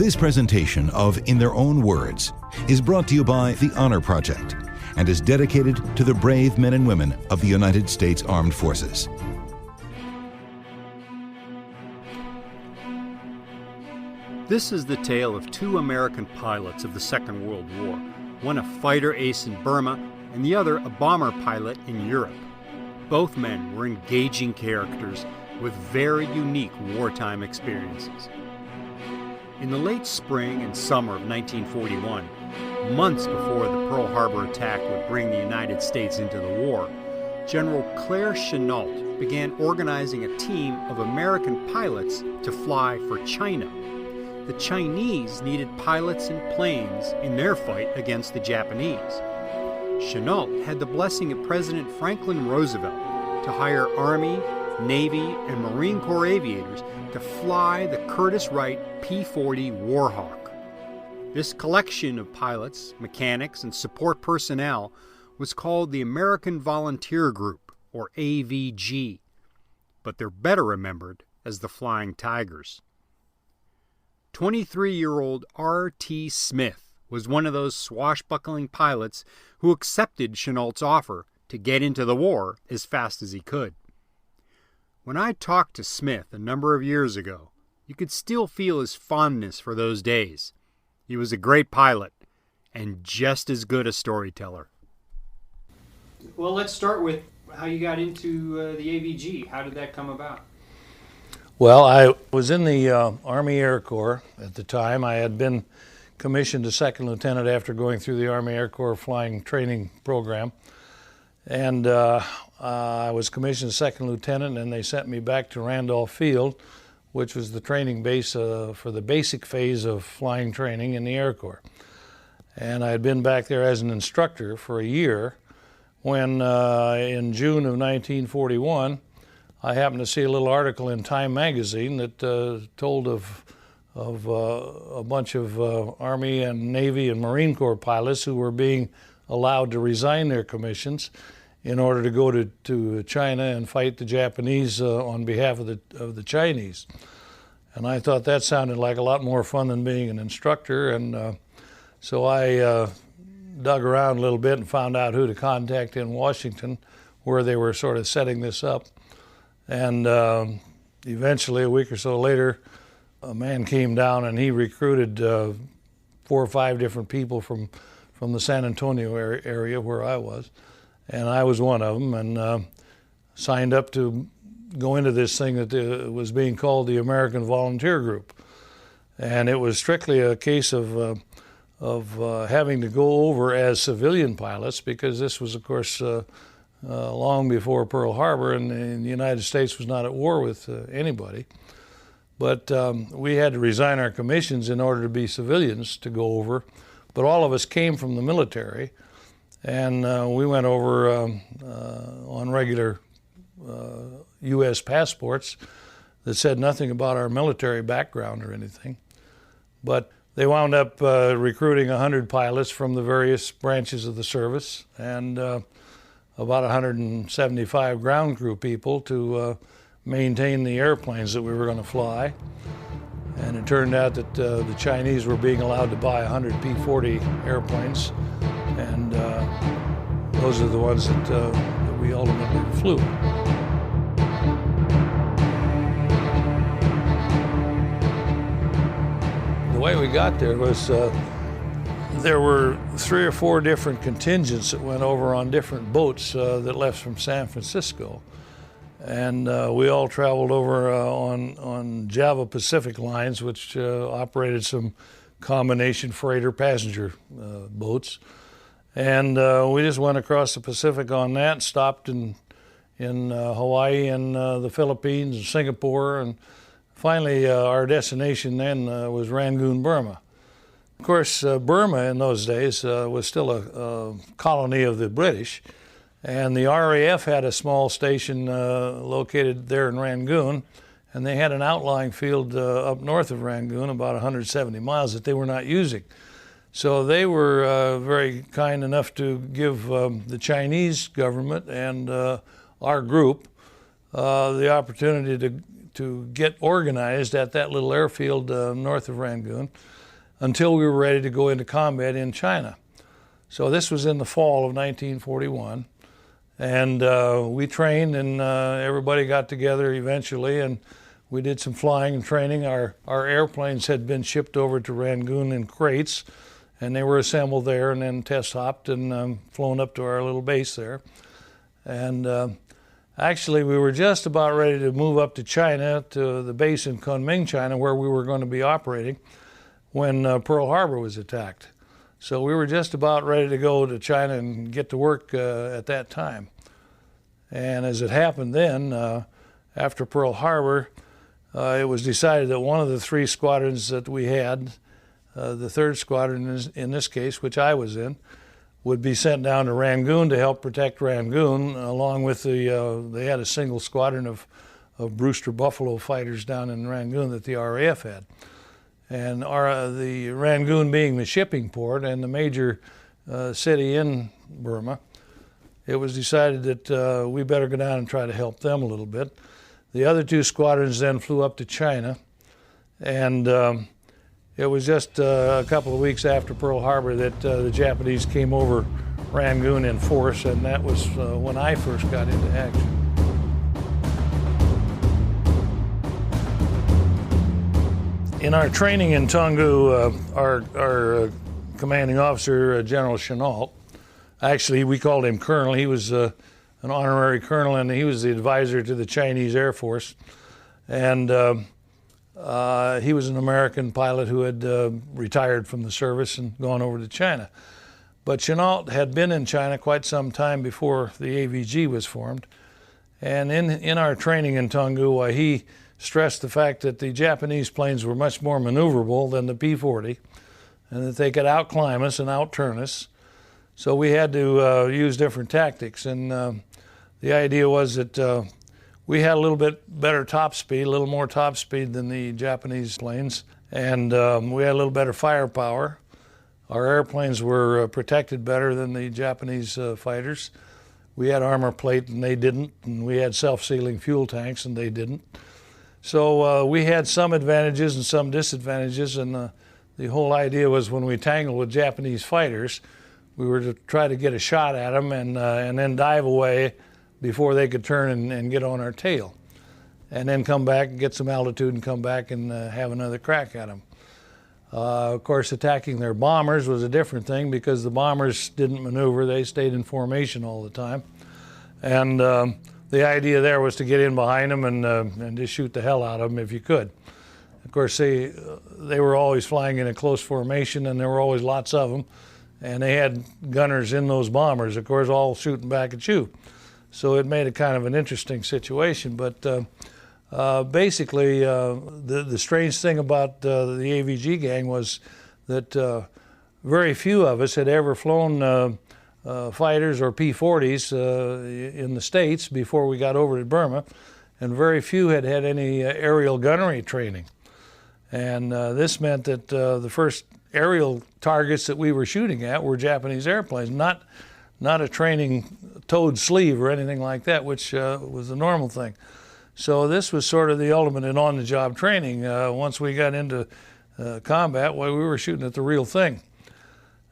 This presentation of In Their Own Words is brought to you by the Honor Project and is dedicated to the brave men and women of the United States Armed Forces. This is the tale of two American pilots of the Second World War, one a fighter ace in Burma and the other a bomber pilot in Europe. Both men were engaging characters with very unique wartime experiences. In the late spring and summer of 1941, months before the Pearl Harbor attack would bring the United States into the war, General Claire Chennault began organizing a team of American pilots to fly for China. The Chinese needed pilots and planes in their fight against the Japanese. Chennault had the blessing of President Franklin Roosevelt to hire Army, Navy, and Marine Corps aviators to fly the Curtiss-Wright P-40 Warhawk. This collection of pilots, mechanics, and support personnel was called the American Volunteer Group, or AVG, but they're better remembered as the Flying Tigers. 23-year-old R.T. Smith was one of those swashbuckling pilots who accepted Chennault's offer to get into the war as fast as he could. When I talked to Smith a number of years ago, you could still feel his fondness for those days. He was a great pilot and just as good a storyteller. Well, let's start with how you got into the AVG. How did that come about? Well, I was in the Army Air Corps at the time. I had been commissioned to second lieutenant after going through the Army Air Corps flying training program. And I was commissioned second lieutenant, and they sent me back to Randolph Field, which was the training base for the basic phase of flying training in the Air Corps. And I had been back there as an instructor for a year when in June of 1941, I happened to see a little article in Time magazine that told of a bunch of Army and Navy and Marine Corps pilots who were being allowed to resign their commissions in order to go to China and fight the Japanese on behalf of the Chinese. And I thought that sounded like a lot more fun than being an instructor, and so I dug around a little bit and found out who to contact in Washington, where they were sort of setting this up. And eventually, a week or so later, a man came down and he recruited 4 or 5 different people from the San Antonio area where I was. And I was one of them, and signed up to go into this thing that was being called the American Volunteer Group. And it was strictly a case of having to go over as civilian pilots, because this was, of course, long before Pearl Harbor, and the United States was not at war with anybody. But we had to resign our commissions in order to be civilians to go over. But all of us came from the military, and we went over on regular U.S. passports that said nothing about our military background or anything. But they wound up recruiting 100 pilots from the various branches of the service, and about 175 ground crew people to maintain the airplanes that we were going to fly. And it turned out that the Chinese were being allowed to buy 100 P-40 airplanes, and those are the ones that we ultimately flew. The way we got there was there were 3 or 4 different contingents that went over on different boats that left from San Francisco. And we all traveled over on Java Pacific lines, which operated some combination freighter passenger boats. And we just went across the Pacific on that, stopped in Hawaii and the Philippines and Singapore, and finally our destination then was Rangoon, Burma. Of course, Burma in those days was still a colony of the British, and the RAF had a small station located there in Rangoon, and they had an outlying field up north of Rangoon, about 170 miles, that they were not using. So they were very kind enough to give the Chinese government and our group the opportunity to get organized at that little airfield north of Rangoon until we were ready to go into combat in China. So this was in the fall of 1941, and we trained, and everybody got together eventually, and we did some flying and training. Our airplanes had been shipped over to Rangoon in crates, and they were assembled there and then test hopped and flown up to our little base there. And actually, we were just about ready to move up to China, to the base in Kunming, China, where we were going to be operating when Pearl Harbor was attacked. So we were just about ready to go to China and get to work at that time. And as it happened then, after Pearl Harbor, it was decided that one of the three squadrons that we had, the third squadron in this case, which I was in, would be sent down to Rangoon to help protect Rangoon, along with they had a single squadron of Brewster Buffalo fighters down in Rangoon that the RAF had. And the Rangoon being the shipping port and the major city in Burma, it was decided that we better go down and try to help them a little bit. The other two squadrons then flew up to China, and it was just a couple of weeks after Pearl Harbor that the Japanese came over Rangoon in force, and that was when I first got into action. In our training in Toungoo, our commanding officer, General Chenault, actually we called him Colonel. He was an honorary colonel, and he was the advisor to the Chinese Air Force. And he was an American pilot who had retired from the service and gone over to China. But Chenault had been in China quite some time before the AVG was formed. And in our training in Toungoo, he stressed the fact that the Japanese planes were much more maneuverable than the P-40, and that they could outclimb us and outturn us. So we had to use different tactics. And the idea was that we had a little bit better top speed, a little more top speed than the Japanese planes, and we had a little better firepower. Our airplanes were protected better than the Japanese fighters. We had armor plate and they didn't, and we had self-sealing fuel tanks and they didn't. So we had some advantages and some disadvantages, and the whole idea was when we tangled with Japanese fighters, we were to try to get a shot at them and then dive away before they could turn and get on our tail, and then come back and get some altitude and come back and have another crack at them. Of course, attacking their bombers was a different thing because the bombers didn't maneuver. They stayed in formation all the time. And the idea there was to get in behind them and just shoot the hell out of them if you could. Of course, they were always flying in a close formation, and there were always lots of them. And they had gunners in those bombers, of course, all shooting back at you. So it made it kind of an interesting situation. But basically, the strange thing about the AVG gang was that very few of us had ever flown fighters or P-40s in the States before we got over to Burma, and very few had had any aerial gunnery training. And this meant that the first aerial targets that we were shooting at were Japanese airplanes, not a training towed sleeve or anything like that, which was the normal thing. So this was sort of the ultimate in on-the-job training. Once we got into combat, well, we were shooting at the real thing.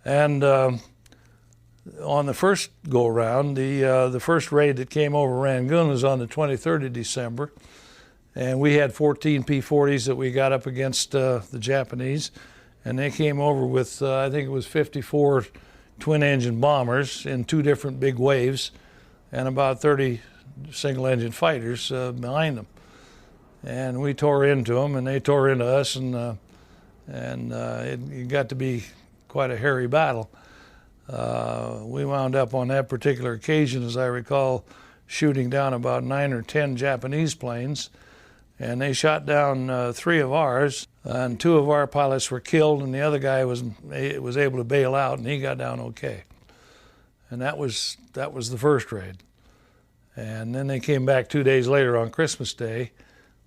And on the first go-around, the first raid that came over Rangoon was on the 23rd of December, and we had 14 P-40s that we got up against the Japanese, and they came over with, I think it was 54 twin-engine bombers in two different big waves, and about 30 single-engine fighters behind them. And we tore into them, and they tore into us, and it got to be quite a hairy battle. We wound up on that particular occasion, as I recall, shooting down about 9 or 10 Japanese planes, and they shot down 3 of ours, and 2 of our pilots were killed, and the other guy was able to bail out, and he got down okay. And that was the first raid. And then they came back 2 days later on Christmas Day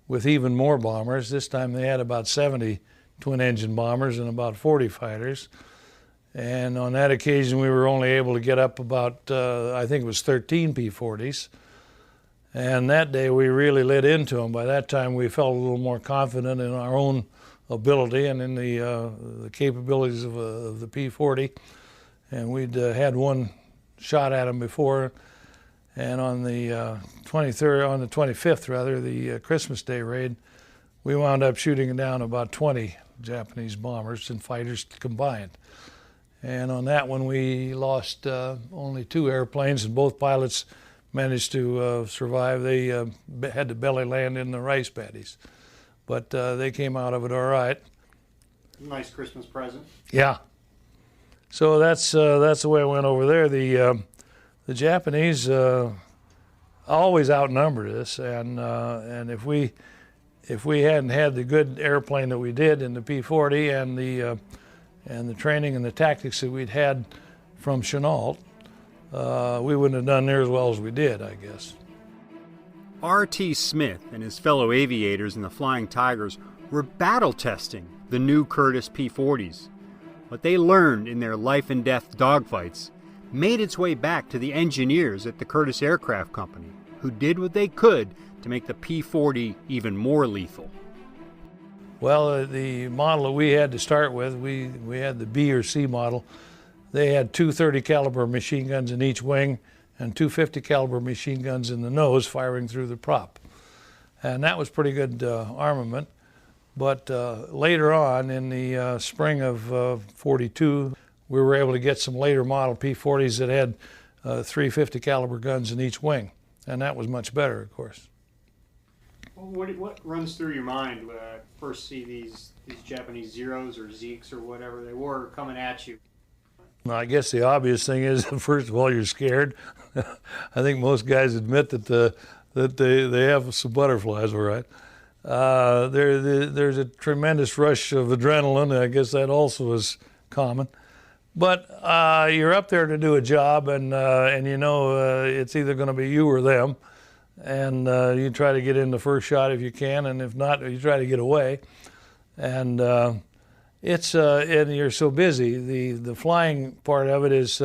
with even more bombers. This time they had about 70 twin-engine bombers and about 40 fighters. And on that occasion, we were only able to get up about, I think it was 13 P-40s. And that day we really lit into them. By that time we felt a little more confident in our own ability and in the capabilities of the P-40. And we'd had one shot at them before. And on the 25th rather, the Christmas Day raid, we wound up shooting down about 20 Japanese bombers and fighters combined. And on that one we lost only 2 airplanes, and both pilots managed to survive. They had to belly land in the rice paddies, but they came out of it all right. Nice Christmas present. Yeah. So that's the way it went over there. The Japanese always outnumbered us, and if we hadn't had the good airplane that we did in the P-40 and the training and the tactics that we'd had from Chenault, we wouldn't have done near as well as we did, I guess. R.T. Smith and his fellow aviators in the Flying Tigers were battle testing the new Curtiss P-40s. What they learned in their life and death dogfights made its way back to the engineers at the Curtiss Aircraft Company, who did what they could to make the P-40 even more lethal. Well, the model that we had to start with, we had the B or C model. They had 2 30 caliber machine guns in each wing and 2 50 caliber machine guns in the nose firing through the prop. And that was pretty good armament. But later on in the spring of 42, we were able to get some later model P-40s that had 3 50 caliber guns in each wing. And that was much better, of course. What runs through your mind when I first see these Japanese Zeros or Zeeks or whatever they were coming at you? Well, I guess the obvious thing is, first of all, you're scared. I think most guys admit that they have some butterflies, all right. There's a tremendous rush of adrenaline. I guess that also is common. But you're up there to do a job, and you know it's either going to be you or them. And you try to get in the first shot if you can, and if not, you try to get away. And and you're so busy. The flying part of it is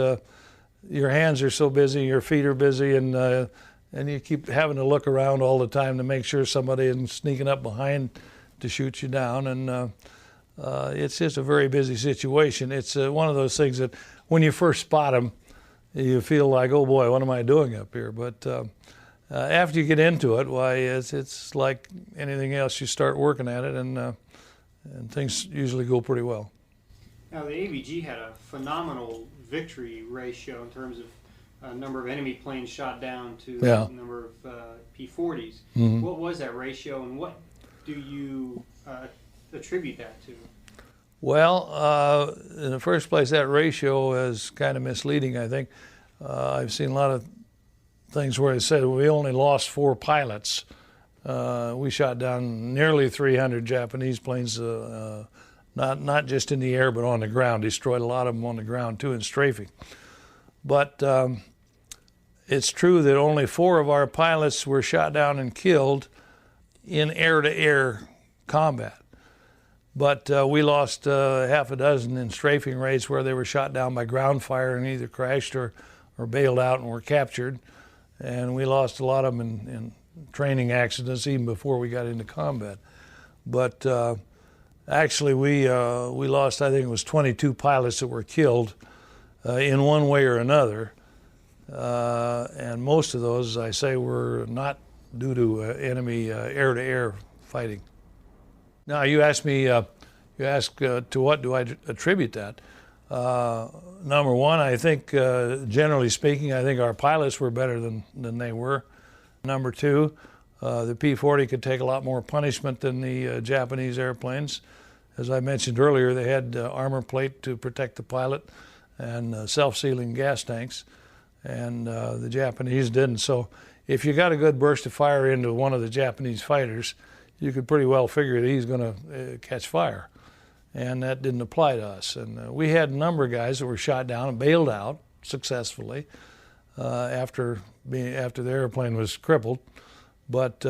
your hands are so busy, your feet are busy, and you keep having to look around all the time to make sure somebody isn't sneaking up behind to shoot you down. And it's just a very busy situation. It's one of those things that when you first spot them, you feel like, oh boy, what am I doing up here? But after you get into it, why, it's like anything else. You start working at it, and things usually go pretty well. Now, the AVG had a phenomenal victory ratio in terms of number of enemy planes shot down to the number of P-40s. Mm-hmm. What was that ratio, and what do you attribute that to? Well, in the first place, that ratio is kind of misleading, I think. I've seen a lot of things where it said we only lost 4 pilots. We shot down nearly 300 Japanese planes, not just in the air but on the ground. Destroyed a lot of them on the ground too in strafing. But it's true that only 4 of our pilots were shot down and killed in air-to-air combat. But we lost half a dozen in strafing raids where they were shot down by ground fire and either crashed or bailed out and were captured. And we lost a lot of them in training accidents even before we got into combat. But actually we lost, I think it was 22 pilots that were killed in one way or another. And most of those, as I say, were not due to enemy air-to-air fighting. Now you asked me, to what do I attribute that? Number one, I think, generally speaking, I think our pilots were better than they were. Number two, the P-40 could take a lot more punishment than the Japanese airplanes. As I mentioned earlier, they had armor plate to protect the pilot and self-sealing gas tanks, and the Japanese didn't. So if you got a good burst of fire into one of the Japanese fighters, you could pretty well figure that he's going to catch fire. And that didn't apply to us. And we had a number of guys that were shot down and bailed out successfully after the airplane was crippled. But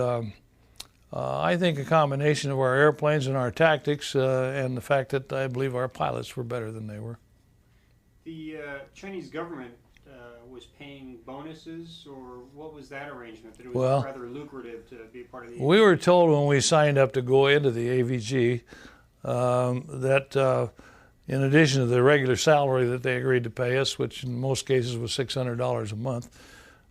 I think a combination of our airplanes and our tactics and the fact that I believe our pilots were better than they were. The Chinese government was paying bonuses, or what was that arrangement? That it was rather lucrative to be a part of the AVG? We were told when we signed up to go into the AVG that in addition to the regular salary that they agreed to pay us, which in most cases was $600 a month,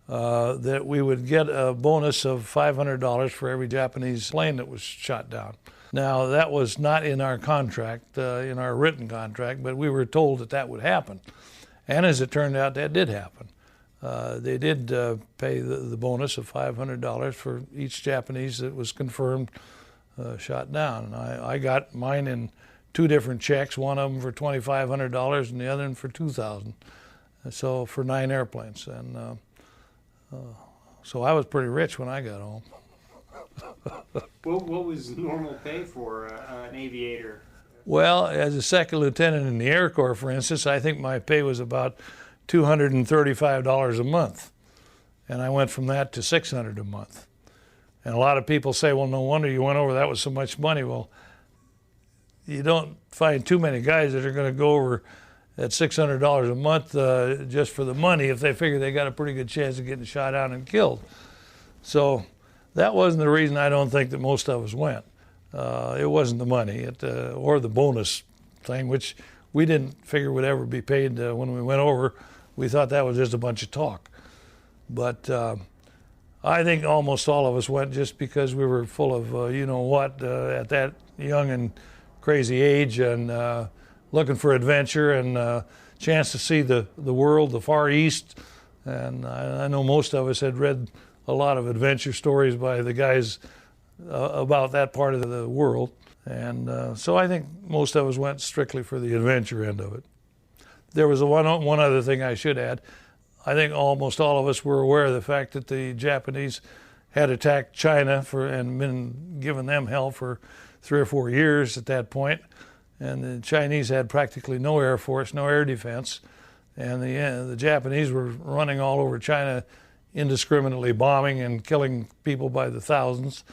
that we would get a bonus of $500 for every Japanese plane that was shot down. Now, that was not in our contract, in our written contract, but we were told that that would happen. And as it turned out, that did happen. They did pay the bonus of $500 for each Japanese that was confirmed shot down. And I got mine in two different checks, one of them for $2,500 and the other one for $2,000. So for 9 airplanes. And so I was pretty rich when I got home. What was normal pay for an aviator? Well, as a second lieutenant in the Air Corps, for instance, I think my pay was about $235 a month. And I went from that to $600 a month. And a lot of people say, well, no wonder you went over, that was so much money. Well, you don't find too many guys that are going to go over at $600 a month just for the money if they figure they got a pretty good chance of getting shot out and killed. So that wasn't the reason I don't think that most of us went. It wasn't the money or the bonus thing, which we didn't figure would ever be paid when we went over. We thought that was just a bunch of talk. But I think almost all of us went just because we were full of, at that young and crazy age and looking for adventure and a chance to see the world, the Far East. And I know most of us had read a lot of adventure stories by the guys about that part of the world. And so I think most of us went strictly for the adventure end of it. There was one other thing I should add. I think almost all of us were aware of the fact that the Japanese had attacked China and been giving them hell for 3 or 4 years at that point. And the Chinese had practically no air force, no air defense. And the Japanese were running all over China, indiscriminately bombing and killing people by the thousands.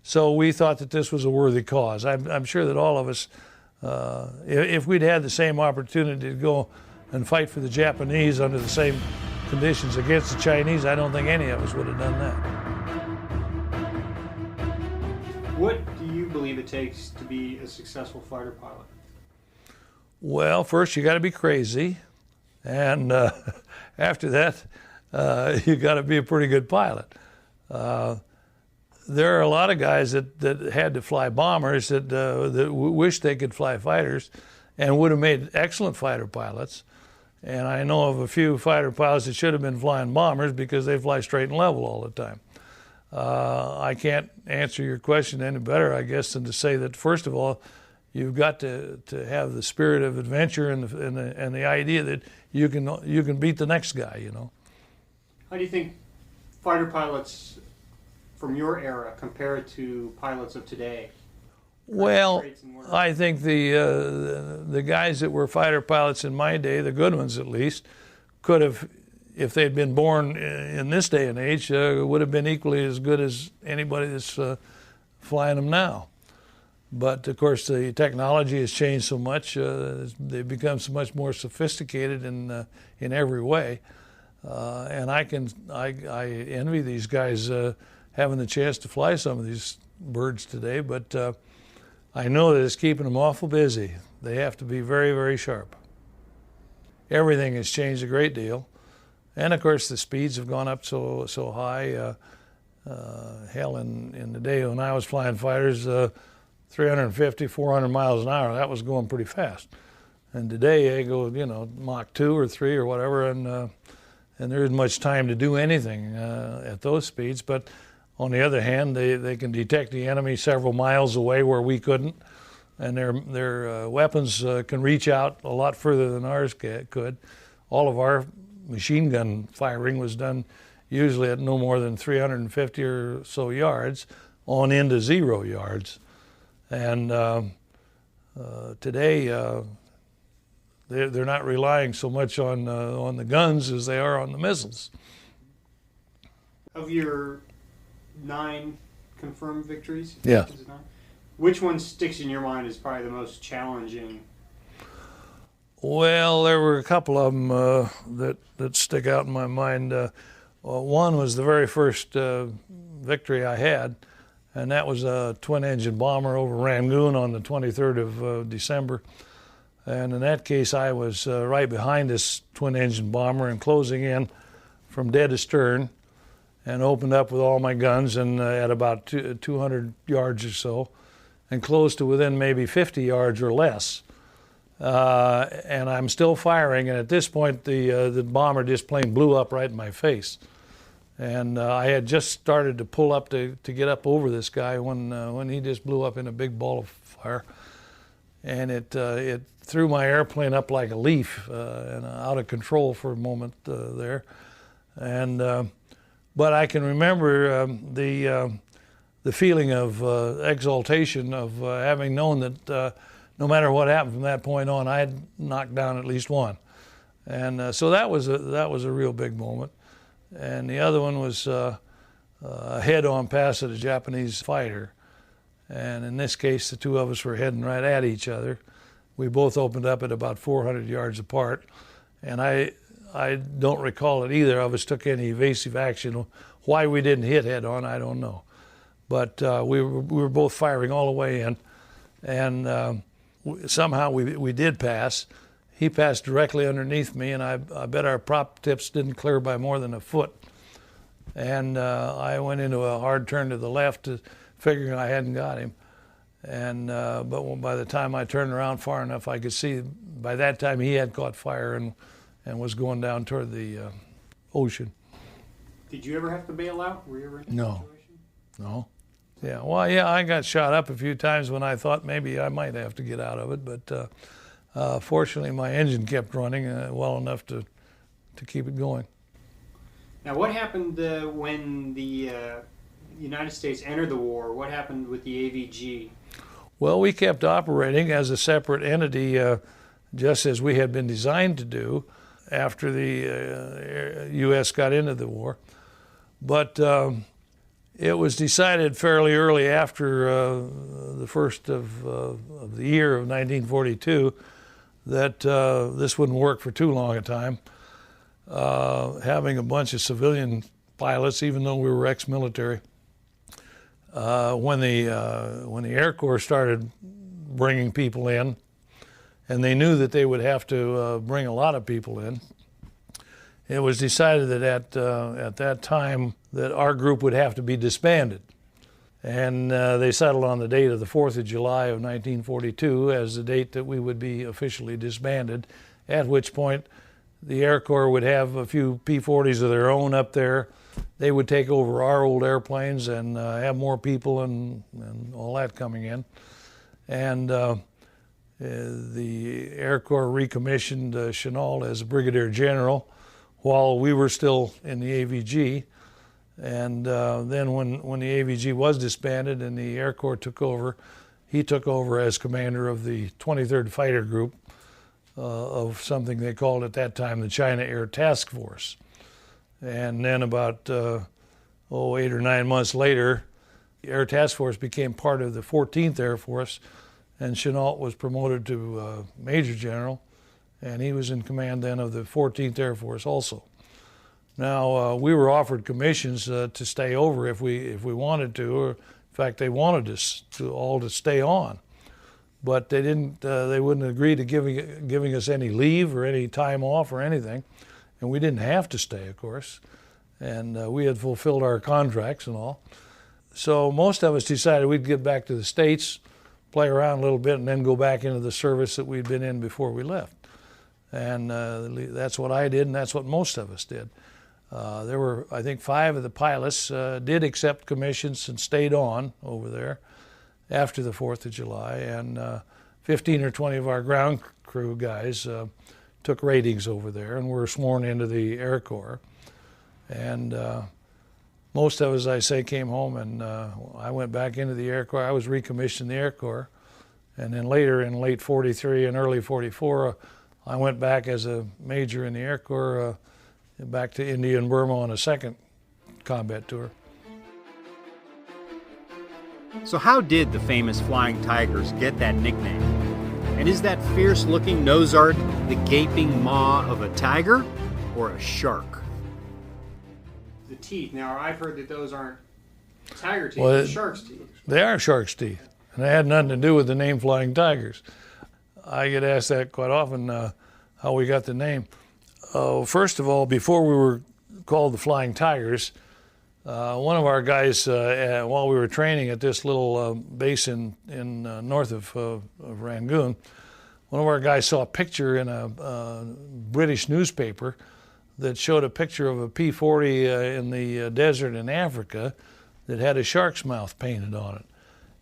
So we thought that this was a worthy cause. I'm sure that all of us, if we'd had the same opportunity to go and fight for the Japanese under the same conditions against the Chinese, I don't think any of us would have done that. What do you believe it takes to be a successful fighter pilot? Well, first you got to be crazy, and after that, you got to be a pretty good pilot. There are a lot of guys that had to fly bombers that wish they could fly fighters, and would have made excellent fighter pilots. And I know of a few fighter pilots that should have been flying bombers because they fly straight and level all the time. I can't answer your question any better, I guess, than to say that first of all, you've got to have the spirit of adventure and the idea that you can beat the next guy. How do you think fighter pilots from your era compare to pilots of today? Well, I think the guys that were fighter pilots in my day, the good ones at least, could have, if they'd been born in this day and age, would have been equally as good as anybody that's flying them now. But of course, the technology has changed so much; they've become so much more sophisticated in every way. And I envy these guys having the chance to fly some of these birds today. But I know that it's keeping them awful busy. They have to be very, very sharp. Everything has changed a great deal. And of course, the speeds have gone up so high. Hell, in the day when I was flying fighters, 350, 400 miles an hour, that was going pretty fast. And today they go, Mach 2 or 3 or whatever, and there isn't much time to do anything at those speeds. But on the other hand, they can detect the enemy several miles away where we couldn't, and their weapons can reach out a lot further than ours could. All of our machine gun firing was done usually at no more than 350 or so yards on into 0 yards. And today they're not relying so much on the guns as they are on the missiles. Of your 9 confirmed victories? Yeah. Which one sticks in your mind as probably the most challenging? Well, there were a couple of them that stick out in my mind. One was the very first victory I had, and that was a twin-engine bomber over Rangoon on the 23rd of December. And in that case, I was right behind this twin-engine bomber and closing in from dead astern, and opened up with all my guns and at about 200 yards or so, and close to within maybe 50 yards or less. And I'm still firing, and at this point the bomber just plain blew up right in my face. And I had just started to pull up to get up over this guy when he just blew up in a big ball of fire. And it threw my airplane up like a leaf and out of control for a moment there. And but I can remember the feeling of exaltation of having known that no matter what happened from that point on, I had knocked down at least one. And so that was a real big moment. And the other one was a head-on pass at a Japanese fighter. And in this case, the two of us were heading right at each other. We both opened up at about 400 yards apart. And I don't recall that either of us took any evasive action. Why we didn't hit head-on, I don't know. But we were both firing all the way in. And somehow we did pass. He passed directly underneath me, and I bet our prop tips didn't clear by more than a foot. And I went into a hard turn to the left, figuring I hadn't got him. And but by the time I turned around far enough, I could see by that time he had caught fire and was going down toward the ocean. Did you ever have to bail out? Were you ever in that situation? No. Yeah, well, yeah, I got shot up a few times when I thought maybe I might have to get out of it, but fortunately my engine kept running well enough to keep it going. Now, what happened when the United States entered the war? What happened with the AVG? Well, we kept operating as a separate entity, just as we had been designed to do after the U.S. got into the war. But it was decided fairly early after the first of the year of 1942 that this wouldn't work for too long a time. Having a bunch of civilian pilots, even though we were ex-military, when the Air Corps started bringing people in, and they knew that they would have to bring a lot of people in, it was decided that at that time that our group would have to be disbanded. And they settled on the date of the 4th of July of 1942 as the date that we would be officially disbanded, at which point the Air Corps would have a few P-40s of their own up there. They would take over our old airplanes and have more people and all that coming in. And the Air Corps recommissioned Chennault as a brigadier general while we were still in the AVG. And then when the AVG was disbanded and the Air Corps took over, he took over as commander of the 23rd Fighter Group of something they called at that time the China Air Task Force. And then about 8 or 9 months later, the Air Task Force became part of the 14th Air Force, and Chennault was promoted to Major General, and he was in command then of the 14th Air Force also. Now, we were offered commissions to stay over if we wanted to, or in fact, they wanted us to stay on. But they didn't. They wouldn't agree to giving us any leave or any time off or anything, and we didn't have to stay, of course. And we had fulfilled our contracts and all. So most of us decided we'd get back to the States, play around a little bit, and then go back into the service that we'd been in before we left. And that's what I did, and that's what most of us did. There were, I think, 5 of the pilots did accept commissions and stayed on over there after the 4th of July, and 15 or 20 of our ground crew guys took ratings over there and were sworn into the Air Corps. And most of us, I say, came home, and I went back into the Air Corps. I was recommissioned in the Air Corps, and then later in late 43 and early 44, I went back as a major in the Air Corps back to India and Burma on a second combat tour. So how did the famous Flying Tigers get that nickname? And is that fierce-looking nose art the gaping maw of a tiger or a shark? The teeth. Now, I've heard that those aren't tiger teeth, they're shark's teeth. They are shark's teeth, and they had nothing to do with the name Flying Tigers. I get asked that quite often, how we got the name. First of all, before we were called the Flying Tigers, one of our guys, while we were training at this little base in north of Rangoon, one of our guys saw a picture in a British newspaper that showed a picture of a P-40 in the desert in Africa that had a shark's mouth painted on it.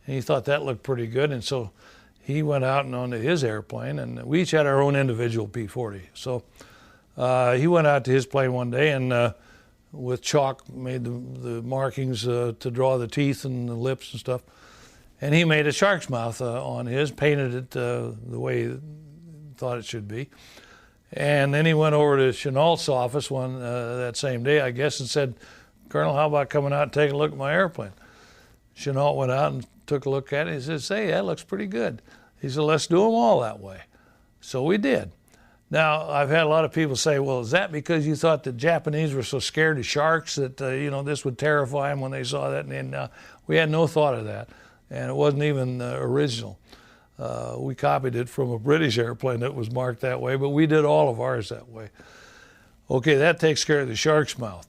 And he thought that looked pretty good, and so he went out and onto his airplane, and we each had our own individual P-40. So he went out to his plane one day and with chalk made the markings to draw the teeth and the lips and stuff. And he made a shark's mouth on his, painted it the way he thought it should be. And then he went over to Chenault's office that same day, I guess, and said, "Colonel, how about coming out and taking a look at my airplane?" Chenault went out and took a look at it. He said, "Say, that looks pretty good." He said, "Let's do them all that way." So we did. Now, I've had a lot of people say, "Well, is that because you thought the Japanese were so scared of sharks that, this would terrify them when they saw that?" And we had no thought of that, and it wasn't even original. We copied it from a British airplane that was marked that way, but we did all of ours that way. Okay, that takes care of the shark's mouth.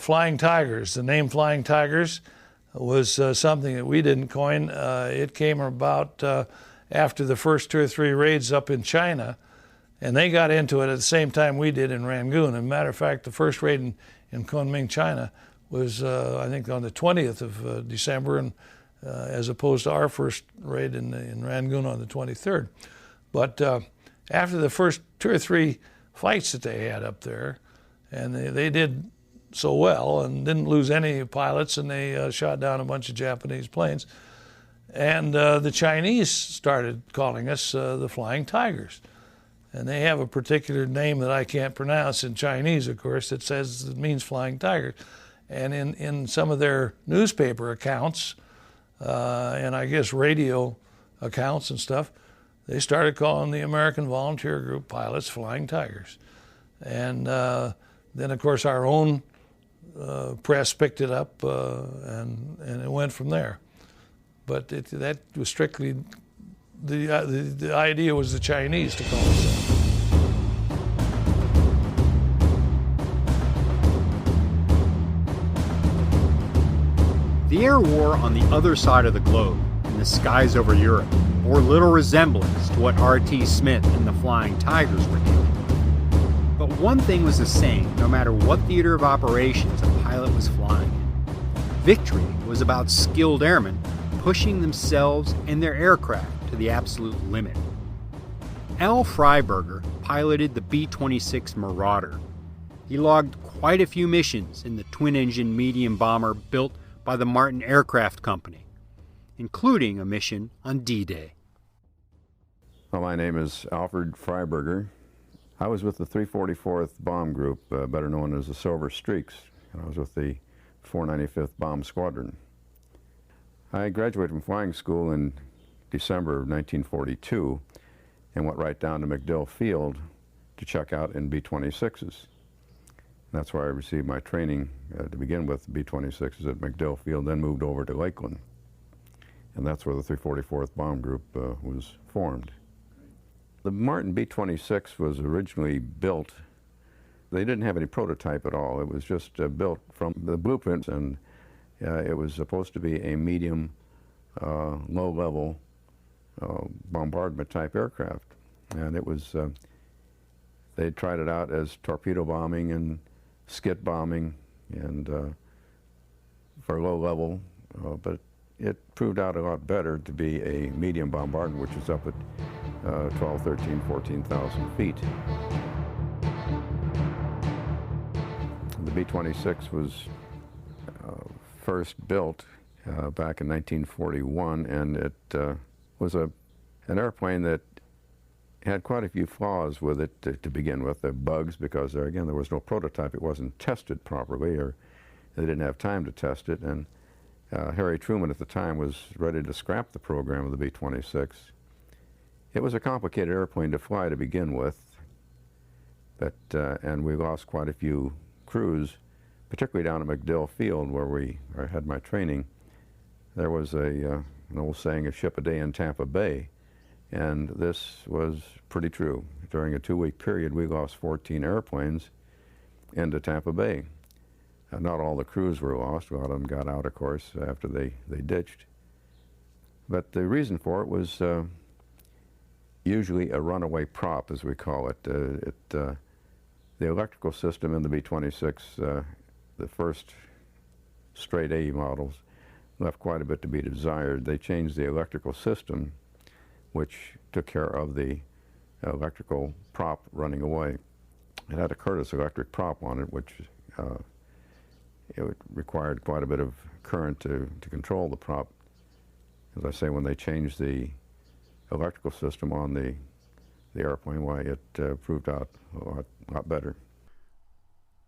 Flying Tigers, the name Flying Tigers was something that we didn't coin. It came about after the first 2 or 3 raids up in China, and they got into it at the same time we did in Rangoon. As a matter of fact, the first raid in Kunming, China was, I think, on the 20th of December, and as opposed to our first raid in Rangoon on the 23rd. But after the first 2 or 3 fights that they had up there, and they did so well and didn't lose any pilots, and they shot down a bunch of Japanese planes. And the Chinese started calling us the Flying Tigers. And they have a particular name that I can't pronounce in Chinese, of course, that says it means Flying Tigers. And in some of their newspaper accounts, and I guess radio accounts and stuff, they started calling the American Volunteer Group pilots Flying Tigers. And then, of course, our own press picked it up, and it went from there. But that was strictly, the idea was the Chinese to call us that. The air war on the other side of the globe, in the skies over Europe, bore little resemblance to what R.T. Smith and the Flying Tigers were dealing with. But one thing was the same, no matter what theater of operations a pilot was flying in. Victory was about skilled airmen pushing themselves and their aircraft to the absolute limit. L. Freiburger piloted the B-26 Marauder. He logged quite a few missions in the twin-engine medium bomber built by the Martin Aircraft Company, including a mission on D-Day. Well, my name is Alfred Freiburger. I was with the 344th Bomb Group, better known as the Silver Streaks, and I was with the 495th Bomb Squadron. I graduated from flying school in December of 1942 and went right down to MacDill Field to check out in B-26s. That's where I received my training to begin with, B-26s at MacDill Field, then moved over to Lakeland. And that's where the 344th Bomb Group was formed. The Martin B-26 was originally built. They didn't have any prototype at all. It was just built from the blueprints, and it was supposed to be a medium, low-level bombardment type aircraft. And it was, they tried it out as torpedo bombing and skit bombing and for low level, but it proved out a lot better to be a medium bombardment, which is up at 12, 13, 14,000 feet. The B-26 was first built back in 1941, and it was an airplane that had quite a few flaws with it to begin with. The bugs, because there was no prototype. It wasn't tested properly, or they didn't have time to test it. And Harry Truman at the time was ready to scrap the program of the B-26. It was a complicated airplane to fly to begin with, but, and we lost quite a few crews, particularly down at MacDill Field where I had my training. There was an old saying, a ship a day in Tampa Bay, and this was pretty true. During a 2-week period, we lost 14 airplanes into Tampa Bay. Not all the crews were lost. A lot of them got out, of course, after they ditched. But the reason for it was usually a runaway prop, as we call it. The electrical system in the B-26, the first straight A models, left quite a bit to be desired. They changed the electrical system, which took care of the electrical prop running away. It had a Curtis electric prop on it, which it required quite a bit of current to control the prop. As I say, when they changed the electrical system on the airplane, why, it proved out a lot better.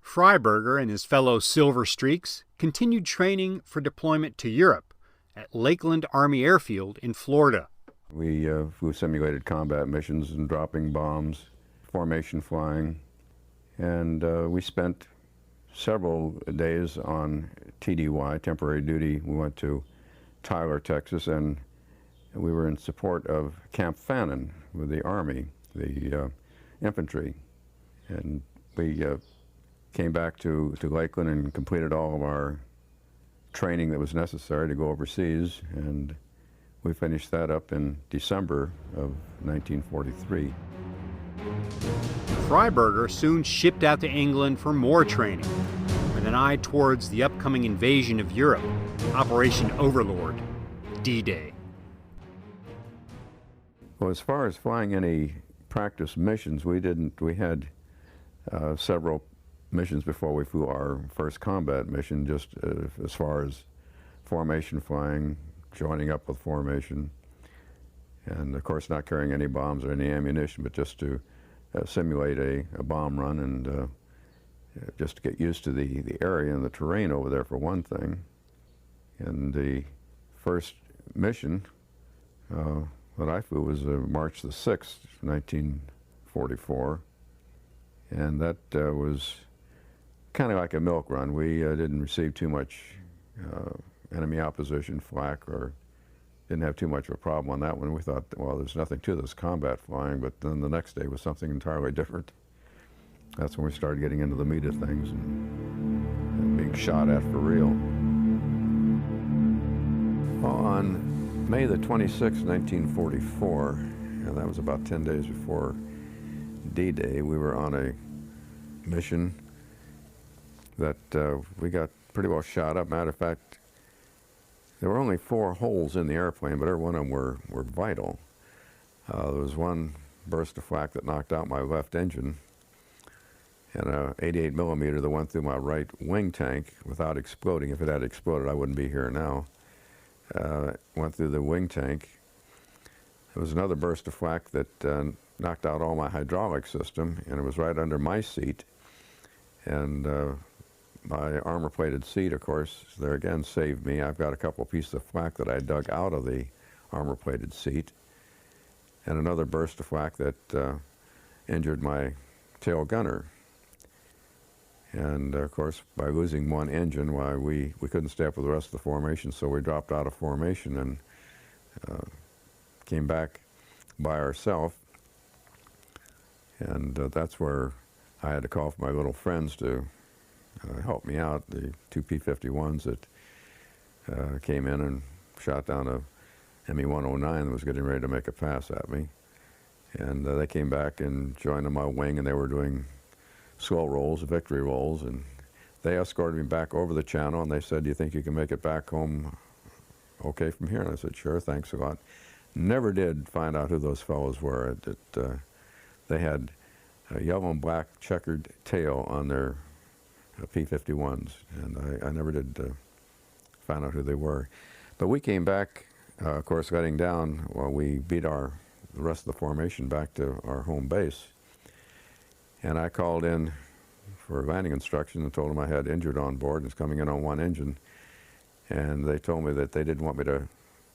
Freiburger and his fellow Silver Streaks continued training for deployment to Europe at Lakeland Army Airfield in Florida. We flew simulated combat missions and dropping bombs, formation flying, and we spent several days on TDY, temporary duty. We went to Tyler, Texas, and we were in support of Camp Fannin with the Army, the infantry. And we came back to Lakeland and completed all of our training that was necessary to go overseas, and we finished that up in December of 1943. Freiburger soon shipped out to England for more training, with an eye towards the upcoming invasion of Europe, Operation Overlord, D-Day. Well, as far as flying any practice missions, we had several missions before we flew our first combat mission, just as far as formation flying, joining up with formation, and of course not carrying any bombs or any ammunition, but just to simulate a bomb run and just to get used to the area and the terrain over there, for one thing. And the first mission that I flew was March the 6th, 1944, and that was kind of like a milk run. We didn't receive too much enemy opposition flak, or didn't have too much of a problem on that one. We thought, well, there's nothing to this combat flying, but then the next day was something entirely different. That's when we started getting into the meat of things and being shot at for real. Well, on May the 26th, 1944, and that was about 10 days before D-Day, we were on a mission that we got pretty well shot up. Matter of fact, there were only 4 holes in the airplane, but every one of them were vital. There was one burst of flak that knocked out my left engine, and a 88 millimeter that went through my right wing tank without exploding. If it had exploded, I wouldn't be here now. Went through the wing tank. There was another burst of flak that knocked out all my hydraulic system, and it was right under my seat. And my armor-plated seat, of course, there again saved me. I've got a couple pieces of flak that I dug out of the armor-plated seat, and another burst of flak that injured my tail gunner. And of course, by losing one engine, why we couldn't stay up with the rest of the formation, so we dropped out of formation and came back by ourselves. And that's where I had to call for my little friends to help me out, the 2 P-51s that came in and shot down a Me-109 that was getting ready to make a pass at me. And they came back and joined on my wing, and they were doing slow rolls, victory rolls, and they escorted me back over the channel, and they said, "Do you think you can make it back home okay from here?" And I said, "Sure, thanks a lot." Never did find out who those fellows were. They had a yellow and black checkered tail on their P-51s, and I never did find out who they were. But we came back, of course, heading down while we beat the rest of the formation back to our home base. And I called in for landing instructions and told them I had injured on board and was coming in on one engine. And they told me that they didn't want me to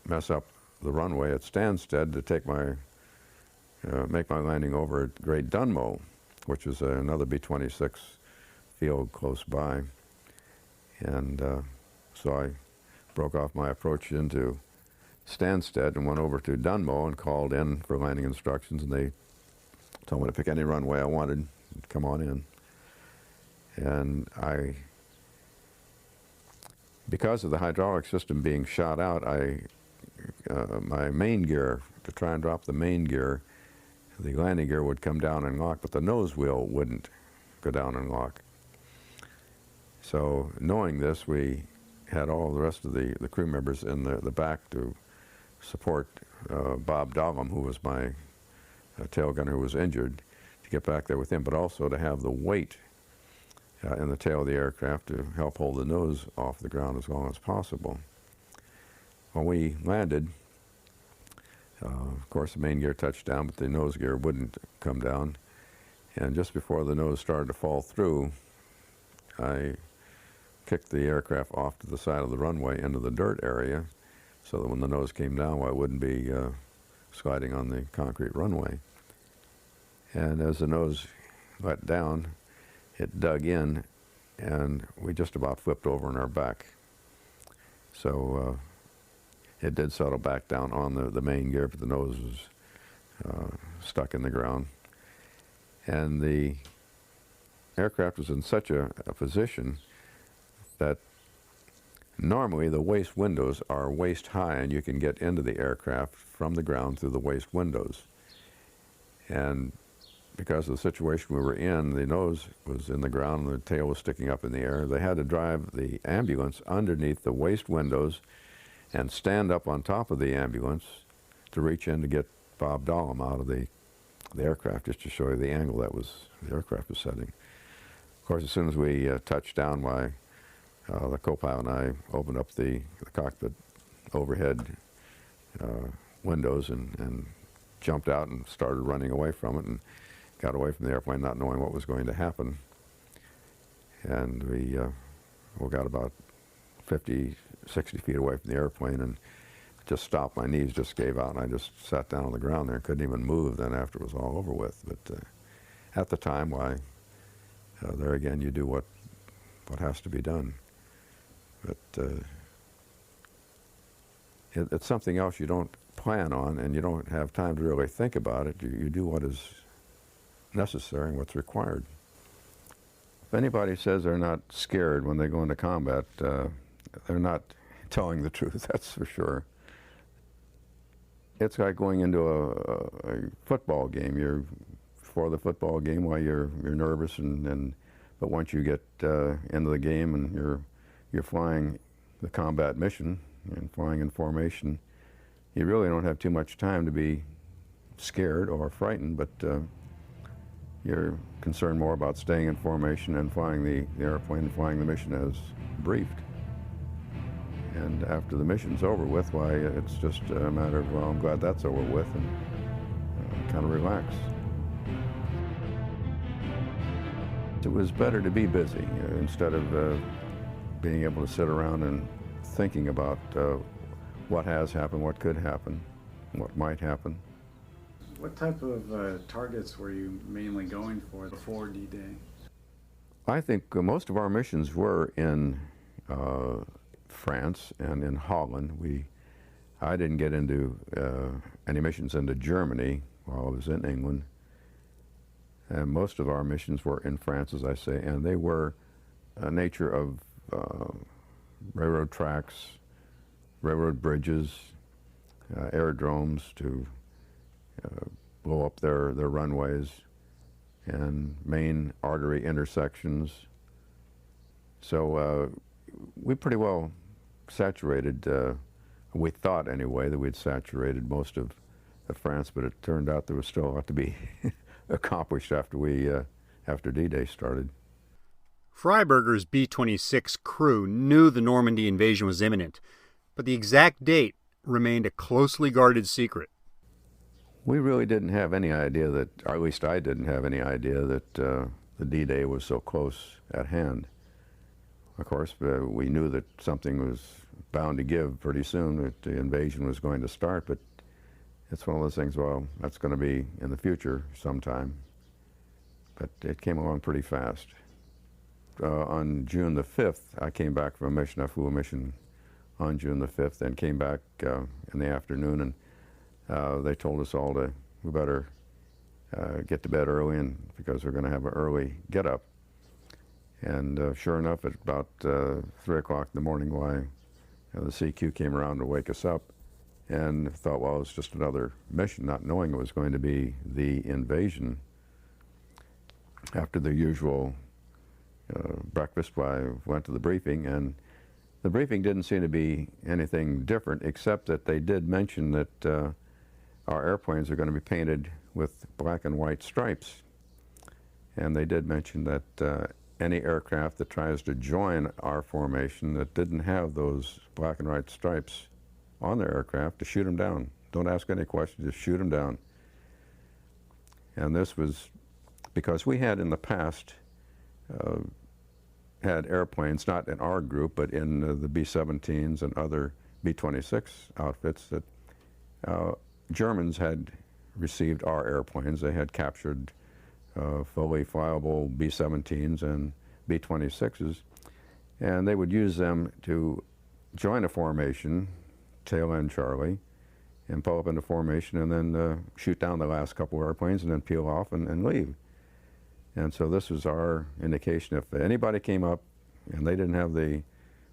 mess up the runway at Stansted to take my make my landing over at Great Dunmow, which is another B-26 field close by. And so I broke off my approach into Stansted and went over to Dunmow and called in for landing instructions, and they told me to pick any runway I wanted, come on in. And because of the hydraulic system being shot out, my main gear, to try and drop the main gear, the landing gear would come down and lock, but the nose wheel wouldn't go down and lock. So knowing this, we had all the rest of the crew members in the back to support Bob Dollum, who was my tail gunner who was injured, to get back there with him, but also to have the weight in the tail of the aircraft to help hold the nose off the ground as long as possible. When we landed, of course the main gear touched down, but the nose gear wouldn't come down. And just before the nose started to fall through, I kicked the aircraft off to the side of the runway into the dirt area so that when the nose came down, I wouldn't be sliding on the concrete runway. And as the nose let down, it dug in, and we just about flipped over on our back. So it did settle back down on the main gear, but the nose was stuck in the ground. And the aircraft was in such a position that normally the waist windows are waist high, and you can get into the aircraft from the ground through the waist windows. And because of the situation we were in, the nose was in the ground and the tail was sticking up in the air. They had to drive the ambulance underneath the waist windows and stand up on top of the ambulance to reach in to get Bob Dollum out of the aircraft, just to show you the angle that the aircraft was setting. Of course, as soon as we touched down, the co-pilot and I opened up the cockpit overhead windows and jumped out and started running away from it, and got away from the airplane not knowing what was going to happen. And we got about 50, 60 feet away from the airplane and just stopped. My knees just gave out, and I just sat down on the ground there and couldn't even move then after it was all over with. But at the time, there again, you do what has to be done. But it's something else you don't plan on, and you don't have time to really think about it. You do what is necessary and what's required. If anybody says they're not scared when they go into combat, they're not telling the truth, that's for sure. It's like going into a football game. You're for the football game while you're nervous, but once you get into the game and you're flying the combat mission and flying in formation, you really don't have too much time to be scared or frightened, but you're concerned more about staying in formation and flying the airplane and flying the mission as briefed. And after the mission's over with, why, it's just a matter of, well, I'm glad that's over with, and kind of relax. It was better to be busy instead of being able to sit around and thinking about what has happened, what could happen, what might happen. What type of targets were you mainly going for before D-Day? I think most of our missions were in France and in Holland. I didn't get into any missions into Germany while I was in England. And most of our missions were in France, as I say, and they were a nature of railroad tracks, railroad bridges, aerodromes to blow up their runways, and main artery intersections. So we pretty well saturated, we thought anyway, that we'd saturated most of France, but it turned out there was still a lot to be accomplished after D-Day started. Freiburger's B-26 crew knew the Normandy invasion was imminent, but the exact date remained a closely guarded secret. We really didn't have any idea that, or at least I didn't have any idea that the D-Day was so close at hand. Of course, we knew that something was bound to give pretty soon, that the invasion was going to start, but it's one of those things, well, that's going to be in the future sometime. But it came along pretty fast. On June the 5th, I came back from a mission. I flew a mission on June the 5th and came back in the afternoon, and they told us all we better get to bed early, and because we're going to have an early get-up. And sure enough, at about 3 o'clock in the morning, the CQ came around to wake us up, and thought, well, it was just another mission, not knowing it was going to be the invasion. After the usual breakfast, I went to the briefing, and the briefing didn't seem to be anything different, except that they did mention that our airplanes are going to be painted with black and white stripes. And they did mention that any aircraft that tries to join our formation that didn't have those black and white stripes on their aircraft, to shoot them down. Don't ask any questions, just shoot them down. And this was because we had in the past had airplanes, not in our group, but in the B-17s and other B-26 outfits, that Germans had received our airplanes. They had captured fully flyable B-17s and B-26s, and they would use them to join a formation, tail end Charlie, and pull up into formation, and then shoot down the last couple of airplanes and then peel off and leave. And so this was our indication. If anybody came up and they didn't have the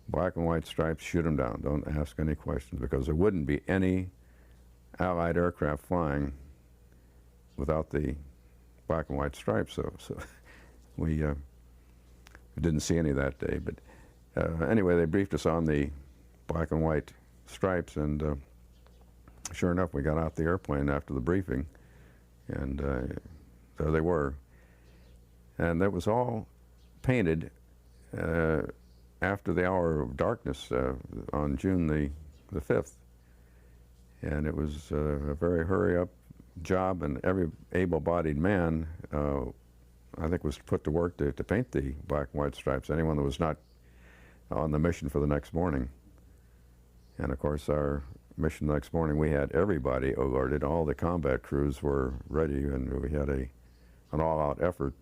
black and white stripes, shoot them down. Don't ask any questions, because there wouldn't be any Allied aircraft flying without the black and white stripes. So we didn't see any that day. But anyway, they briefed us on the black and white stripes, and sure enough, we got out the airplane after the briefing, and there they were. And that was all painted after the hour of darkness on June the 5th. And it was a very hurry-up job, and every able-bodied man, I think, was put to work to paint the black and white stripes, anyone that was not on the mission for the next morning. And of course, our mission the next morning, we had everybody alerted. All the combat crews were ready, and we had an all-out effort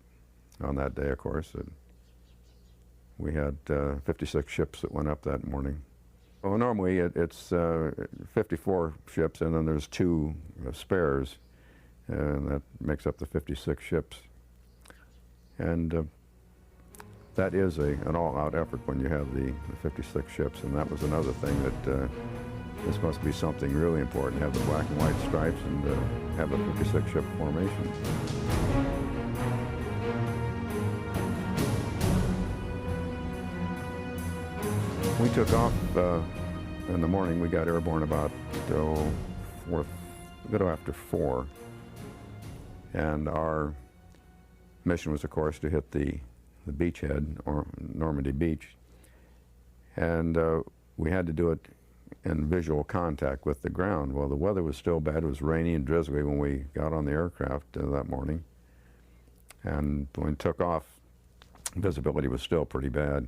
on that day, of course. And we had 56 ships that went up that morning. Well, normally it's 54 ships, and then there's 2 spares, and that makes up the 56 ships. And that is an all-out effort when you have the 56 ships, and that was another thing that this must be something really important, have the black and white stripes and have a 56-ship formation. We took off in the morning. We got airborne about a little after 4, and our mission was, of course, to hit the beachhead, or Normandy Beach, and we had to do it in visual contact with the ground. Well, the weather was still bad. It was rainy and drizzly when we got on the aircraft that morning, and when we took off, visibility was still pretty bad.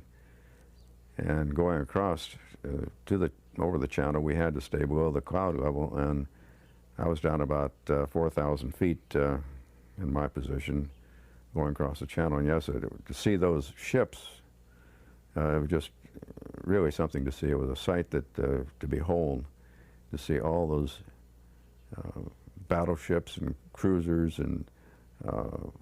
And going across over the channel, we had to stay below the cloud level, and I was down about 4,000 feet in my position going across the channel. And yes, to see those ships, it was just really something to see. It was a sight that to behold, to see all those battleships and cruisers and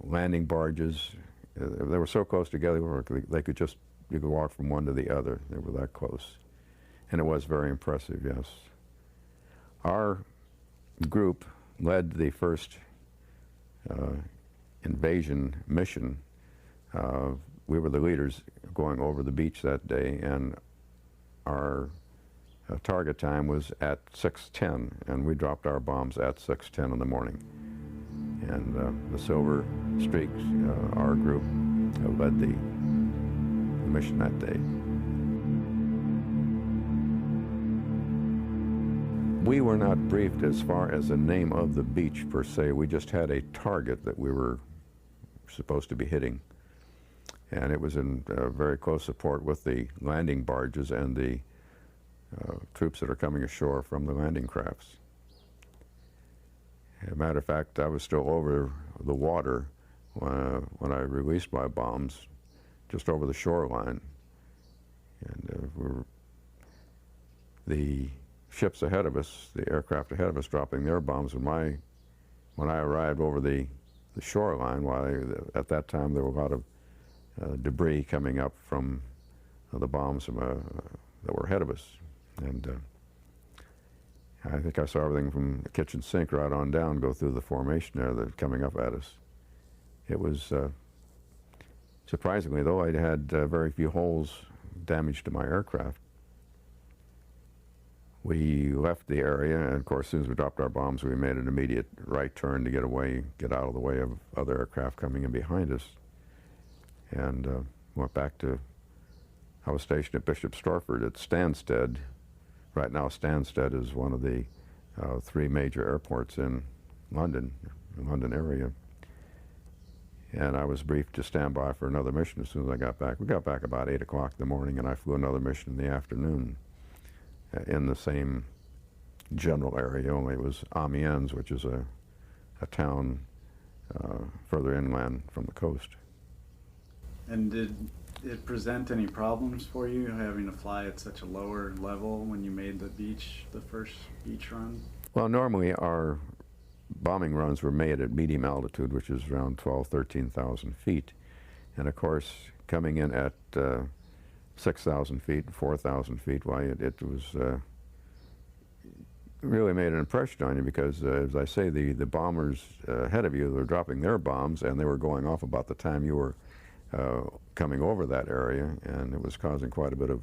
landing barges. They were so close together, they could just, you could walk from one to the other. They were that close. And it was very impressive, yes. Our group led the first invasion mission. We were the leaders going over the beach that day, and our target time was at 6:10, and we dropped our bombs at 6:10 in the morning. And the Silver Streaks, our group, led the mission that day. We were not briefed as far as the name of the beach per se. We just had a target that we were supposed to be hitting. And it was in very close support with the landing barges and the troops that are coming ashore from the landing crafts. As a matter of fact, I was still over the water when I released my bombs, just over the shoreline. And the ships ahead of us, the aircraft ahead of us, dropping their bombs. When I arrived over the shoreline, at that time there were a lot of debris coming up from the bombs that were ahead of us. And I think I saw everything from the kitchen sink right on down go through the formation there that coming up at us. It was, surprisingly though, I had very few holes damage to my aircraft. We left the area, and of course, as soon as we dropped our bombs, we made an immediate right turn to get out of the way of other aircraft coming in behind us, and went back to, I was stationed at Bishop Stortford at Stansted. Right now, Stansted is one of the 3 major airports in London, the London area. And I was briefed to stand by for another mission as soon as I got back. We got back about 8 o'clock in the morning, and I flew another mission in the afternoon in the same general area, only it was Amiens, which is a town further inland from the coast. And did it present any problems for you having to fly at such a lower level when you made the first beach run? Well, normally our bombing runs were made at medium altitude, which is around 13,000 feet. And of course, coming in at 6,000 feet, 4,000 feet, why it was really made an impression on you because, as I say, the bombers ahead of you were dropping their bombs, and they were going off about the time you were coming over that area, and it was causing quite a bit of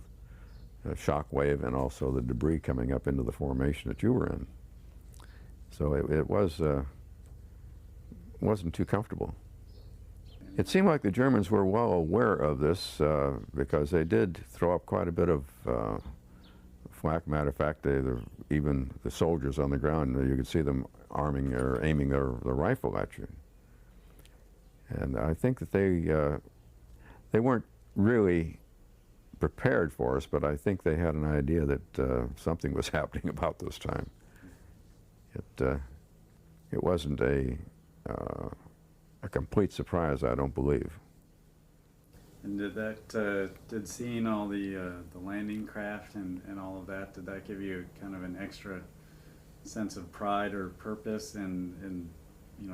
shock wave and also the debris coming up into the formation that you were in. So it wasn't too comfortable. It seemed like the Germans were well aware of this because they did throw up quite a bit of flak. Matter of fact, even the soldiers on the ground, you could see them arming or aiming their rifle at you. And I think that they weren't really prepared for us, but I think they had an idea that something was happening about this time. It wasn't a complete surprise, I don't believe. And did seeing all the landing craft and all of that, did that give you kind of an extra sense of pride or purpose in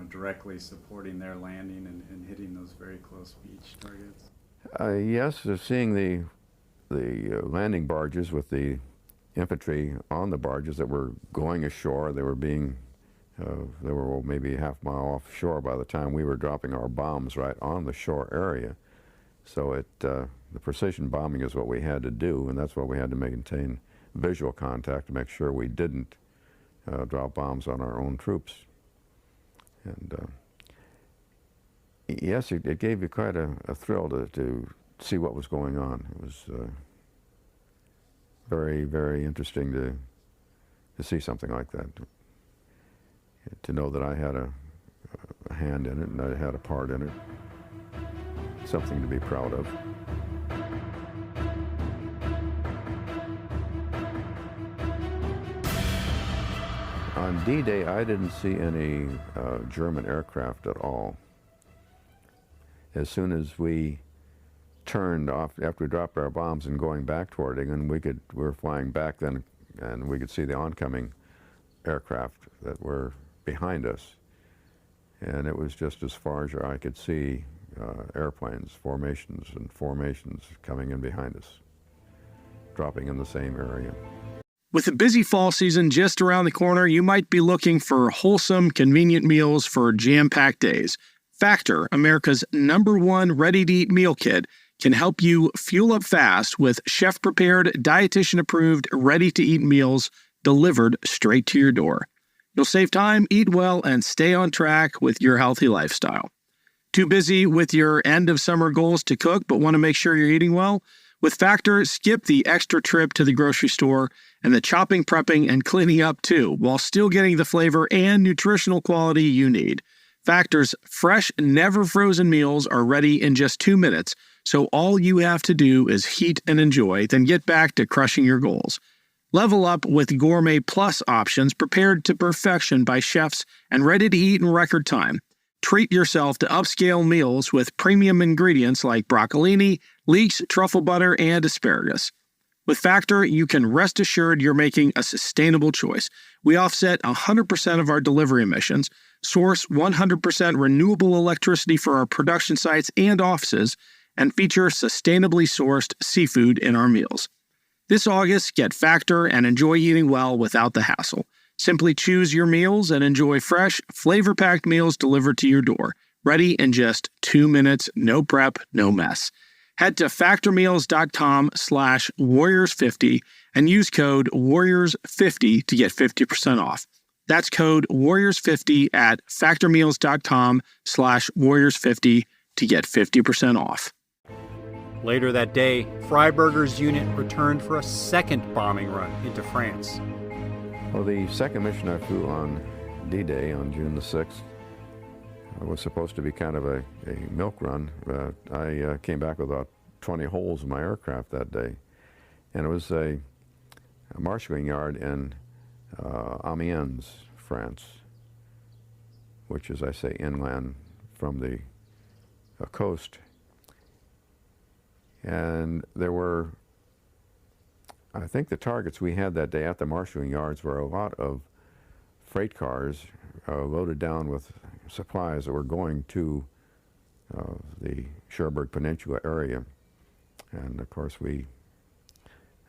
directly supporting their landing and hitting those very close beach targets? Yes, seeing the landing barges with the infantry on the barges that were going ashore, they were maybe a half mile offshore by the time we were dropping our bombs right on the shore area. So the precision bombing is what we had to do, and that's why we had to maintain visual contact to make sure we didn't drop bombs on our own troops. And yes, it gave you quite a thrill to see what was going on. It was very, very interesting to see something like that. To know that I had a hand in it and I had a part in it. Something to be proud of. On D-Day, I didn't see any German aircraft at all. As soon as we turned off, after we dropped our bombs and going back toward England, we were flying back then, and we could see the oncoming aircraft that were behind us. And it was just as far as your eye could see airplanes, formations and formations coming in behind us, dropping in the same area. With the busy fall season just around the corner, you might be looking for wholesome, convenient meals for jam-packed days. Factor, America's #1 ready-to-eat meal kit, can help you fuel up fast with chef-prepared, dietitian-approved, ready-to-eat meals delivered straight to your door. You'll save time, eat well, and stay on track with your healthy lifestyle. Too busy with your end-of-summer goals to cook but want to make sure you're eating well? With Factor, skip the extra trip to the grocery store and the chopping, prepping, and cleaning up too, while still getting the flavor and nutritional quality you need. Factor's fresh, never-frozen meals are ready in just 2 minutes, so all you have to do is heat and enjoy, then get back to crushing your goals. Level up with Gourmet Plus options prepared to perfection by chefs and ready to eat in record time. Treat yourself to upscale meals with premium ingredients like broccolini, leeks, truffle butter, and asparagus. With Factor, you can rest assured you're making a sustainable choice. We offset 100% of our delivery emissions, source 100% renewable electricity for our production sites and offices, and feature sustainably sourced seafood in our meals. This August, get Factor and enjoy eating well without the hassle. Simply choose your meals and enjoy fresh, flavor-packed meals delivered to your door, ready in just 2 minutes, no prep, no mess. Head to factormeals.com/warriors50 and use code warriors50 to get 50% off. That's code warriors50 at factormeals.com/warriors50 to get 50% off. Later that day, Freiburger's unit returned for a second bombing run into France. Well, the second mission I flew on D-Day on June the 6th was supposed to be kind of a milk run. I came back with about 20 holes in my aircraft that day. And it was a marshalling yard in Amiens, France, which is, I say, inland from the coast. And there were, I think the targets we had that day at the marshalling yards were a lot of freight cars loaded down with supplies that were going to the Cherbourg Peninsula area. And of course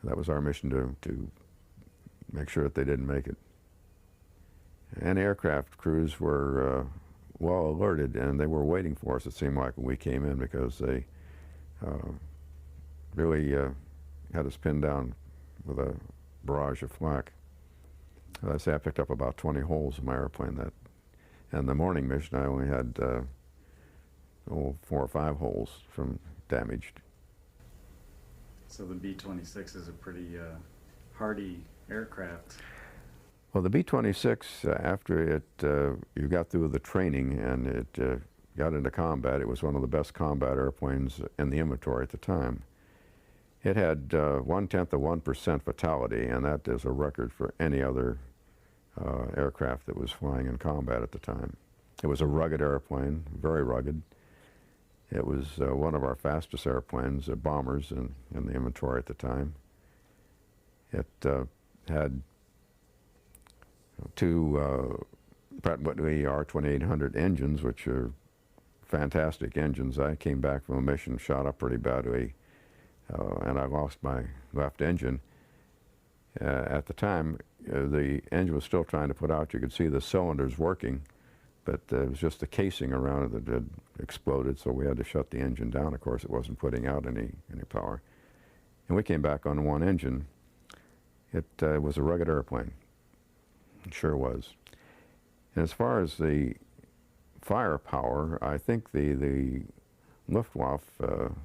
that was our mission to make sure that they didn't make it. And aircraft crews were well alerted, and they were waiting for us, it seemed like, when we came in, because they really had us pinned down with a barrage of flak. As I say, I picked up about 20 holes in my airplane. And the morning mission, I only had 4 or 5 holes from damaged. So the B-26 is a pretty hardy aircraft. Well, the B-26, after it you got through the training and it got into combat, it was one of the best combat airplanes in the inventory at the time. It had 0.1% fatality, and that is a record for any other aircraft that was flying in combat at the time. It was a rugged airplane, very rugged. It was one of our fastest airplanes, bombers in the inventory at the time. It had 2 Pratt & Whitney R2800 engines, which are fantastic engines. I came back from a mission, shot up pretty badly, and I lost my left engine. At the time, the engine was still trying to put out. You could see the cylinders working, but it was just the casing around it that had exploded, so we had to shut the engine down. Of course, it wasn't putting out any power. And we came back on one engine. It was a rugged airplane. It sure was. And as far as the firepower, I think the Luftwaffe, the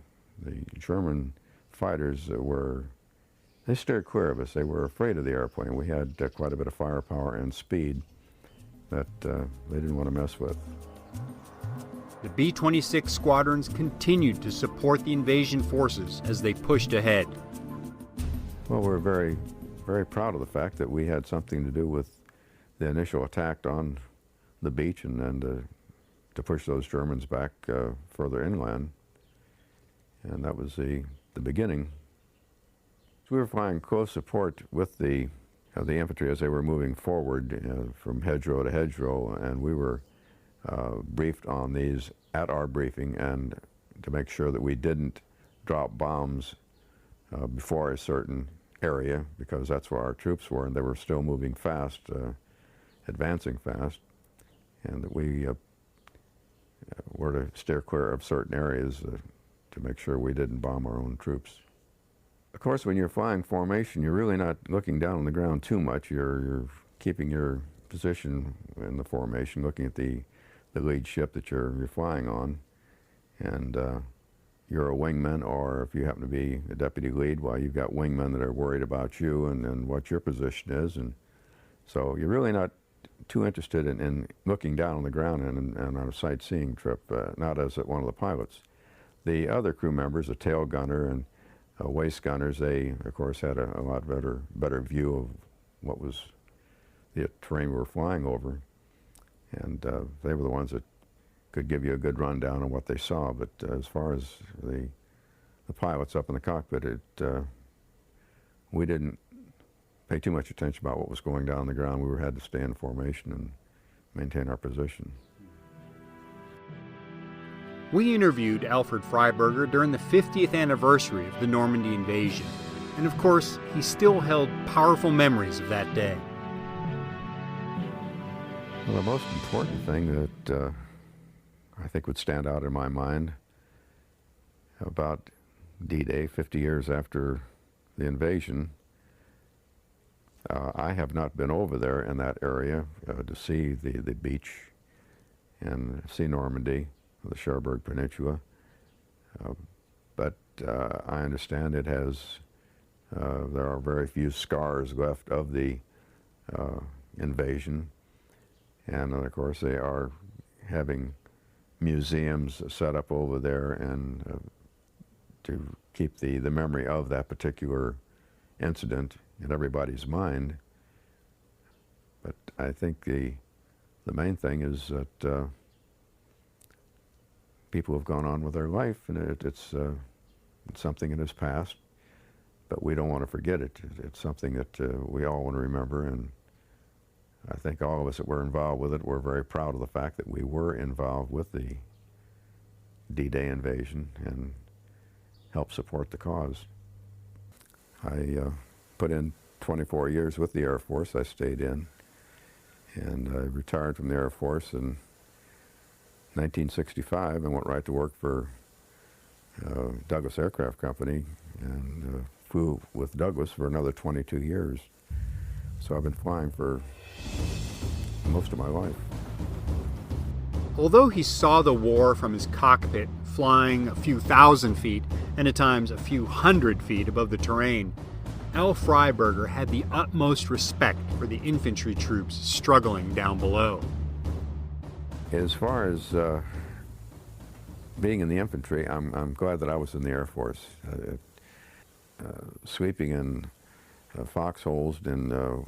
German fighters they steered clear of us. They were afraid of the airplane. We had quite a bit of firepower and speed that they didn't want to mess with. The B-26 squadrons continued to support the invasion forces as they pushed ahead. Well, we're very, very proud of the fact that we had something to do with the initial attack on the beach and then to push those Germans back further inland. And that was the beginning. So we were flying close support with the infantry as they were moving forward from hedgerow to hedgerow, and we were briefed on these at our briefing, and to make sure that we didn't drop bombs before a certain area, because that's where our troops were, and they were still moving fast, advancing fast, and that we were to steer clear of certain areas to make sure we didn't bomb our own troops. Of course, when you're flying formation, you're really not looking down on the ground too much. You're keeping your position in the formation, looking at the lead ship that you're flying on, and you're a wingman, or if you happen to be a deputy lead, well, you've got wingmen that are worried about you and what your position is, and so you're really not too interested in looking down on the ground and on a sightseeing trip, not as one of the pilots. The other crew members, a tail gunner and waist gunners, they, of course, had a lot better view of what was the terrain we were flying over. And they were the ones that could give you a good rundown on what they saw. But as far as the pilots up in the cockpit, we didn't pay too much attention about what was going down on the ground. We had to stay in formation and maintain our position. We interviewed Alfred Freiburger during the 50th anniversary of the Normandy invasion, and of course, he still held powerful memories of that day. Well, the most important thing that I think would stand out in my mind about D-Day, 50 years after the invasion, I have not been over there in that area to see the beach and see Normandy, the Cherbourg Peninsula, but I understand it has, there are very few scars left of the invasion, and of course they are having museums set up over there and to keep the memory of that particular incident in everybody's mind. But I think the main thing is that people have gone on with their life, and it's something that has passed, but we don't want to forget it. It's something that we all want to remember, and I think all of us that were involved with it were very proud of the fact that we were involved with the D-Day invasion and helped support the cause. I put in 24 years with the Air Force. I stayed in, and I retired from the Air Force in 1965 and went right to work for Douglas Aircraft Company and flew with Douglas for another 22 years. So I've been flying for most of my life. Although he saw the war from his cockpit, flying a few thousand feet and at times a few hundred feet above the terrain, Al Freiburger had the utmost respect for the infantry troops struggling down below. As far as being in the infantry, I'm glad that I was in the Air Force. Sweeping in foxholes and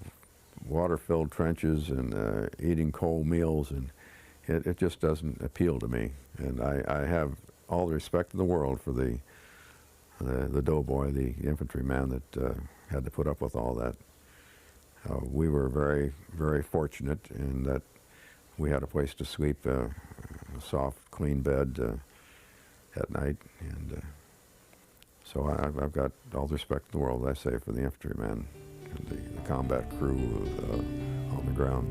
water-filled trenches and eating cold meals, and it just doesn't appeal to me. And I have all the respect in the world for the doughboy, the infantryman that had to put up with all that. We were very, very fortunate in that we had a place to sleep, a soft, clean bed at night, and so I've got all the respect in the world, I say, for the infantryman and the combat crew on the ground.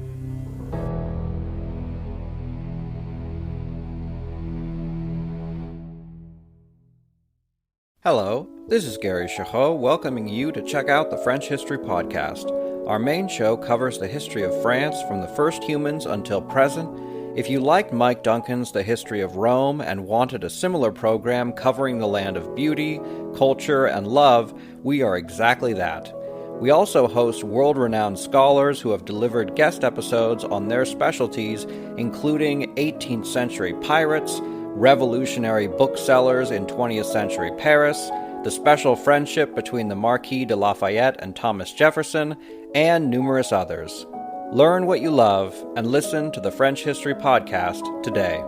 Hello, this is Gary Chahot welcoming you to check out the French History Podcast. Our main show covers the history of France from the first humans until present. If you liked Mike Duncan's The History of Rome and wanted a similar program covering the land of beauty, culture, and love, we are exactly that. We also host world-renowned scholars who have delivered guest episodes on their specialties, including 18th century pirates, revolutionary booksellers in 20th century Paris, the special friendship between the Marquis de Lafayette and Thomas Jefferson, and numerous others. Learn what you love and listen to the French History Podcast today.